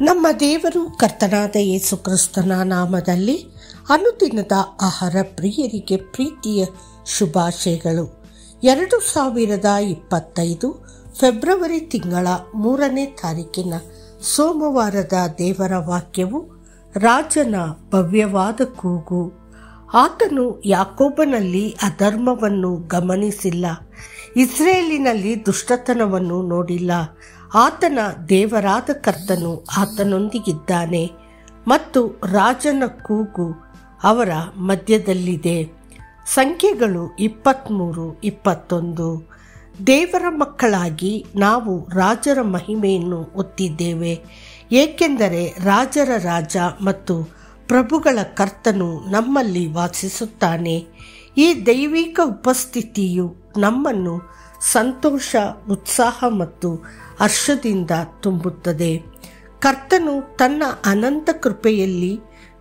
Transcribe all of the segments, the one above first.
ನಮ್ಮ ದೇವರು ಕರ್ತನಾದ ಯೇಸು ಕ್ರಿಸ್ತನ ನಾಮದಲ್ಲಿ ಅನುದಿನದ ಆಹಾರ ಪ್ರಿಯರಿಗೆ ಪ್ರೀತಿಯ ಶುಭಾಶಯಗಳು. 2025 ಫೆಬ್ರವರಿ ತಿಂಗಳ 3ನೇ ತಾರೀಕಿನ ಸೋಮವಾರದ ದೇವರ ವಾಕ್ಯವು ರಾಜನ ಭವ್ಯವಾದ ಕೂಗು. ಆತನು ಯಾಕೋಬನಲ್ಲಿ ಅಧರ್ಮವನ್ನು ಗಮನಿಸಿಲ್ಲ, ಇಸ್ರೇಲಿನಲ್ಲಿ ದುಷ್ಟತನವನ್ನು ನೋಡಿಲ್ಲ. ಆತನ ದೇವರಾದ ಕರ್ತನು ಆತನೊಂದಿಗಿದ್ದಾನೆ ಮತ್ತು ರಾಜನ ಕೂಗು ಅವರ ಮಧ್ಯದಲ್ಲಿದೆ. ಸಂಖ್ಯೆಗಳು 23-21. ದೇವರ ಮಕ್ಕಳಾಗಿ ನಾವು ರಾಜರ ಮಹಿಮೆಯನ್ನು ಹೊತ್ತಿದ್ದೇವೆ, ಏಕೆಂದರೆ ರಾಜರ ರಾಜ ಮತ್ತು ಪ್ರಭುಗಳ ಕರ್ತನು ನಮ್ಮಲ್ಲಿ ವಾಸಿಸುತ್ತಾನೆ. ಈ ದೈವಿಕ ಉಪಸ್ಥಿತಿಯು ನಮ್ಮನ್ನು ಸಂತೋಷ, ಉತ್ಸಾಹ ಮತ್ತು ಹರ್ಷದಿಂದ ತುಂಬುತ್ತದೆ. ಕರ್ತನು ತನ್ನ ಅನಂತ ಕೃಪೆಯಲ್ಲಿ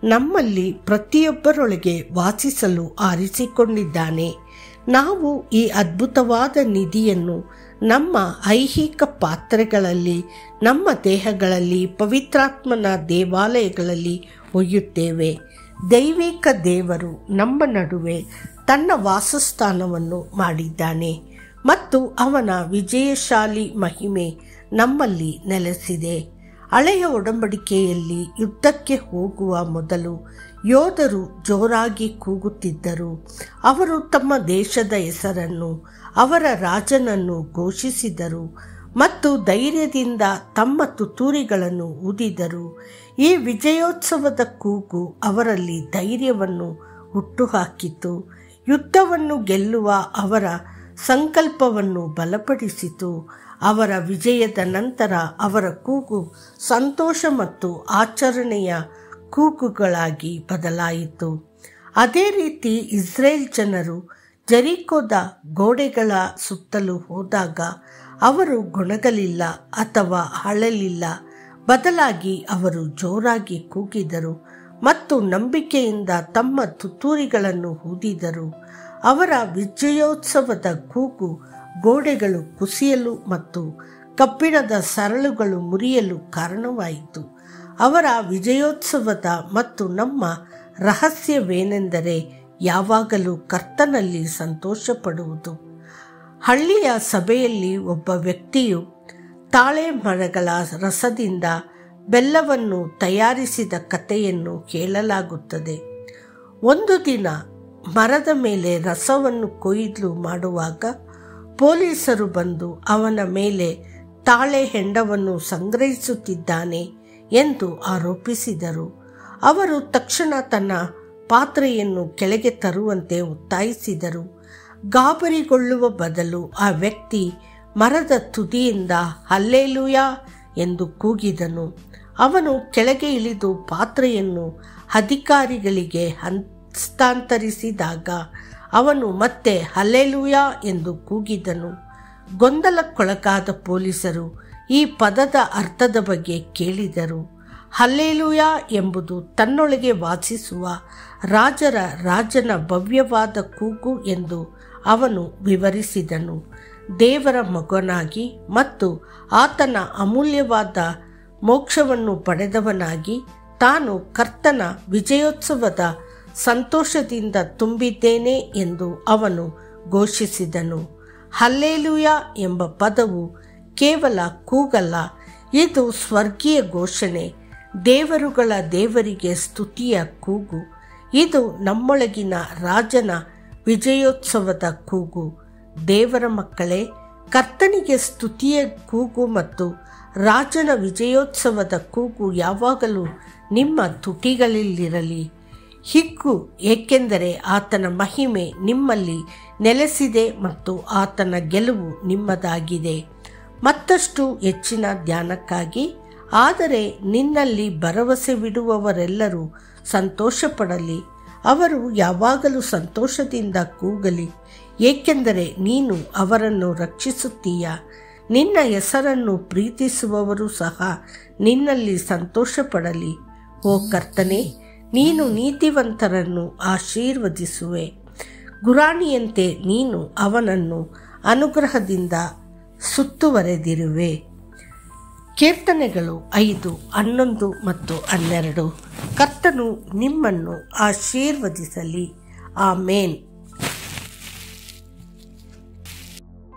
ನಮ್ಮಲ್ಲಿ ಪ್ರತಿಯೊಬ್ಬರೊಳಗೆ ವಾಸಿಸಲು ಆರಿಸಿಕೊಂಡಿದ್ದಾನೆ. ನಾವು ಈ ಅದ್ಭುತವಾದ ನಿಧಿಯನ್ನು ನಮ್ಮ ಐಹಿಕ ಪಾತ್ರೆಗಳಲ್ಲಿ, ನಮ್ಮ ದೇಹಗಳಲ್ಲಿ, ಪವಿತ್ರಾತ್ಮನ ದೇವಾಲಯಗಳಲ್ಲಿ ಒಯ್ಯುತ್ತೇವೆ. ದೈವಿಕ ದೇವರು ನಮ್ಮ ನಡುವೆ ತನ್ನ ವಾಸಸ್ಥಾನವನ್ನು ಮಾಡಿದ್ದಾನೆ ಮತ್ತು ಅವನ ವಿಜಯಶಾಲಿ ಮಹಿಮೆ ನಮ್ಮಲ್ಲಿ ನೆಲೆಸಿದೆ. ಹಳೆಯ ಒಡಂಬಡಿಕೆಯಲ್ಲಿ ಯುದ್ಧಕ್ಕೆ ಹೋಗುವ ಮೊದಲು ಯೋಧರು ಜೋರಾಗಿ ಕೂಗುತ್ತಿದ್ದರು. ಅವರು ತಮ್ಮ ದೇಶದ ಹೆಸರನ್ನು, ಅವರ ರಾಜನನ್ನು ಘೋಷಿಸಿದರು ಮತ್ತು ಧೈರ್ಯದಿಂದ ತಮ್ಮ ತುತ್ತೂರಿಗಳನ್ನು ಊದಿದರು. ಈ ವಿಜಯೋತ್ಸವದ ಕೂಗು ಅವರಲ್ಲಿ ಧೈರ್ಯವನ್ನು ಹುಟ್ಟುಹಾಕಿತು, ಯುದ್ಧವನ್ನು ಗೆಲ್ಲುವ ಅವರ ಸಂಕಲ್ಪವನ್ನು ಬಲಪಡಿಸಿತು. ಅವರ ವಿಜಯದ ನಂತರ ಅವರ ಕೂಗು ಸಂತೋಷ ಮತ್ತು ಆಚರಣೆಯ ಕೂಗುಗಳಾಗಿ ಬದಲಾಯಿತು. ಅದೇ ರೀತಿ ಇಸ್ರೇಲ್ ಜನರು ಜೆರಿಕೋದ ಗೋಡೆಗಳ ಸುತ್ತಲೂ ಹೋದಾಗ ಅವರು ಗೊಣಗಲಿಲ್ಲ ಅಥವಾ ಅಳಲಿಲ್ಲ, ಬದಲಾಗಿ ಅವರು ಜೋರಾಗಿ ಕೂಗಿದರು ಮತ್ತು ನಂಬಿಕೆಯಿಂದ ತಮ್ಮ ತುತ್ತೂರಿಗಳನ್ನು ಊದಿದರು. ಅವರ ವಿಜಯೋತ್ಸವದ ಕೂಗು ಗೋಡೆಗಳು ಕುಸಿಯಲು ಮತ್ತು ಕಬ್ಬಿಣದ ಸರಳುಗಳು ಮುರಿಯಲು ಕಾರಣವಾಯಿತು. ಅವರ ವಿಜಯೋತ್ಸವದ ಮತ್ತು ನಮ್ಮ ರಹಸ್ಯವೇನೆಂದರೆ ಯಾವಾಗಲೂ ಕರ್ತನಲ್ಲಿ ಸಂತೋಷಪಡುವುದು. ಹಳ್ಳಿಯ ಸಭೆಯಲ್ಲಿ ಒಬ್ಬ ವ್ಯಕ್ತಿಯು ತಾಳೆ ಮರಗಳ ರಸದಿಂದ ಬೆಲ್ಲವನ್ನು ತಯಾರಿಸಿದ ಕಥೆಯನ್ನು ಕೇಳಲಾಗುತ್ತದೆ. ಒಂದು ದಿನ ಮರದ ಮೇಲೆ ರಸವನ್ನು ಕೊಯ್ಲು ಮಾಡುವಾಗ ಪೊಲೀಸರು ಬಂದು ಅವನ ಮೇಲೆ ತಾಳೆ ಹೆಂಡವನ್ನು ಸಂಗ್ರಹಿಸುತ್ತಿದ್ದಾನೆ ಎಂದು ಆರೋಪಿಸಿದರು. ಅವರು ತಕ್ಷಣ ತನ್ನ ಪಾತ್ರೆಯನ್ನು ಕೆಳಗೆ ತರುವಂತೆ ಒತ್ತಾಯಿಸಿದರು. ಗಾಬರಿಗೊಳ್ಳುವ ಬದಲು ಆ ವ್ಯಕ್ತಿ ಮರದ ತುದಿಯಿಂದ ಹಲ್ಲೆಲೂಯಾ ಎಂದು ಕೂಗಿದನು. ಅವನು ಕೆಳಗೆ ಇಳಿದು ಪಾತ್ರೆಯನ್ನು ಅಧಿಕಾರಿಗಳಿಗೆ ಹಸ್ತಾಂತರಿಸಿದಾಗ ಅವನು ಮತ್ತೆ ಹಲ್ಲೆಲೂಯಾ ಎಂದು ಕೂಗಿದನು. ಗೊಂದಲಕ್ಕೊಳಗಾದ ಪೊಲೀಸರು ಈ ಪದದ ಅರ್ಥದ ಬಗ್ಗೆ ಕೇಳಿದರು. ಹಲ್ಲೆಲೂಯಾ ಎಂಬುದು ತನ್ನೊಳಗೆ ವಾಸಿಸುವ ರಾಜನ ಭವ್ಯವಾದ ಕೂಗು ಎಂದು ಅವನು ವಿವರಿಸಿದನು. ದೇವರ ಮಗನಾಗಿ ಮತ್ತು ಆತನ ಅಮೂಲ್ಯವಾದ ಮೋಕ್ಷವನ್ನು ಪಡೆದವನಾಗಿ ತಾನು ಕರ್ತನ ವಿಜಯೋತ್ಸವದ ಸಂತೋಷದಿಂದ ತುಂಬಿದ್ದೇನೆ ಎಂದು ಅವನು ಘೋಷಿಸಿದನು. ಹಲ್ಲೆಲೂಯಾ ಎಂಬ ಪದವು ಕೇವಲ ಕೂಗಲ್ಲ, ಇದು ಸ್ವರ್ಗೀಯ ಘೋಷಣೆ, ದೇವರುಗಳ ದೇವರಿಗೆ ಸ್ತುತಿಯ ಕೂಗು. ಇದು ನಮ್ಮೊಳಗಿನ ರಾಜನ ವಿಜಯೋತ್ಸವದ ಕೂಗು. ದೇವರ ಮಕ್ಕಳೇ, ಕರ್ತನಿಗೆ ಸ್ತುತಿಯ ಕೂಗು ಮತ್ತು ರಾಜನ ವಿಜಯೋತ್ಸವದ ಕೂಗು ಯಾವಾಗಲೂ ನಿಮ್ಮ ತುಟಿಗಳಲ್ಲಿರಲಿ. ಹಿಗ್ಗು, ಏಕೆಂದರೆ ಆತನ ಮಹಿಮೆ ನಿಮ್ಮಲ್ಲಿ ನೆಲೆಸಿದೆ ಮತ್ತು ಆತನ ಗೆಲುವು ನಿಮ್ಮದಾಗಿದೆ. ಮತ್ತಷ್ಟು ಹೆಚ್ಚಿನ ಧ್ಯಾನಕ್ಕಾಗಿ ಆದರೆ ನಿನ್ನಲ್ಲಿ ಭರವಸೆವಿಡುವವರೆಲ್ಲರೂ ಸಂತೋಷಪಡಲಿ, ಅವರು ಯಾವಾಗಲೂ ಸಂತೋಷದಿಂದ ಕೂಗಲಿ, ಏಕೆಂದರೆ ನೀನು ಅವರನ್ನು ರಕ್ಷಿಸುತ್ತೀಯ. ನಿನ್ನ ಹೆಸರನ್ನು ಪ್ರೀತಿಸುವವರು ಸಹ ನಿನ್ನಲ್ಲಿ ಸಂತೋಷಪಡಲಿ. ಓ ಕರ್ತನೇ, ನೀನು ನೀತಿವಂತರನ್ನು ಆಶೀರ್ವದಿಸುವೆ, ಗುರಾಣಿಯಂತೆ ನೀನು ಅವನನ್ನು ಅನುಗ್ರಹದಿಂದ ಸುತ್ತುವರೆದಿರುವೆ. ಕೀರ್ತನೆಗಳು 5:11 ಮತ್ತು 12. ಕರ್ತನು ನಿಮ್ಮನ್ನು ಆಶೀರ್ವದಿಸಲಿ. ಆಮೇನ್.